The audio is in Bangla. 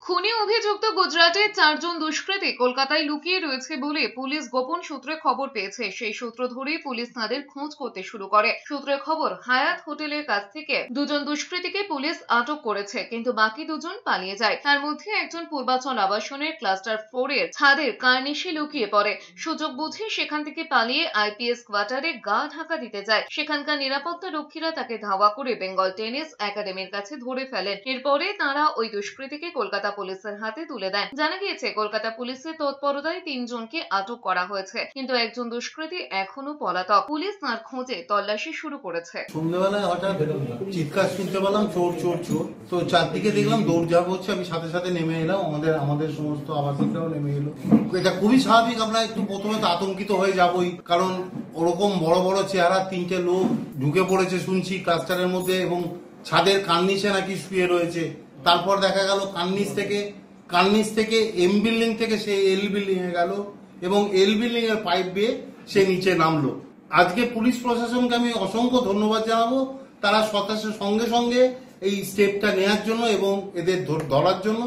খুনে অভিযুক্ত গুজরাটের 4 জন দুষ্কৃতী কলকাতায় লুকিয়ে রয়েছে বলে পুলিশ গোপন সূত্রে খবর পেয়েছে। সেই সূত্র ধরেই পুলিশ তাদের খোঁজ করতে শুরু করে। সূত্রের খবর, হায়াত হোটেলের কাছ থেকে 2 জন দুষ্কৃতীকে পুলিশ আটক করেছে, কিন্তু বাকি 2 জন পালিয়ে যায়। তার মধ্যে একজন পূর্বাচল আবাসনের ক্লাস্টার 4 এর ছাদের কার্নিশে লুকিয়ে পড়ে। সুযোগ বুঝে সেখান থেকে পালিয়ে আইপিএস কোয়ার্টারে গা ঢাকা দিতে যায়। সেখানকার নিরাপত্তা রক্ষীরা তাকে ধাওয়া করে বেঙ্গল টেনিস একাডেমির কাছে ধরে ফেলেন। এরপরে তারা ওই দুষ্কৃতীকে কলকাতা পুলিশের হাতে তুলে দেন। জানা গিয়েছে, কলকাতা পুলিশের তৎপরতায় 3 জনকে আটক করা হয়েছে, কিন্তু একজন দুষ্কৃতী এখনো পলাতক। পুলিশ তার খোঁজে তল্লাশি শুরু করেছে। সন্ধ্যাবেলায় হঠাৎ চিৎকার শুনতে পেলাম, চোর চোর চোর। তো চারদিকে দেখলাম দৌড়ঝাঁপ হচ্ছে, আমি সাথে সাথে নেমে এলাম। আমাদের সমস্ত আবাসিকরাও নেমে এলো। এটা খুবই স্বাভাবিক, আমরা একটু প্রথমে তো আতঙ্কিত হয়ে যাবই, কারণ ওরকম বড় বড় চেহারা 3টে লোক ঢুকে পড়েছে শুনছি ক্লাস্টারের মধ্যে, এবং ছাদের কার্নিশে নাকি শুয়ে রয়েছে। তারপর দেখা গেল কার্নিশ থেকে এম বিল্ডিং থেকে সে এল বিল্ডিং এ গেল, এবং এল বিল্ডিং এর পাইপ বেয়ে সে নিচে নামলো। আজকে পুলিশ প্রশাসনকে আমি অসংখ্য ধন্যবাদ জানাবো, তারা সঙ্গে সঙ্গে এই স্টেপটা নেওয়ার জন্য এবং এদের ধরার জন্য।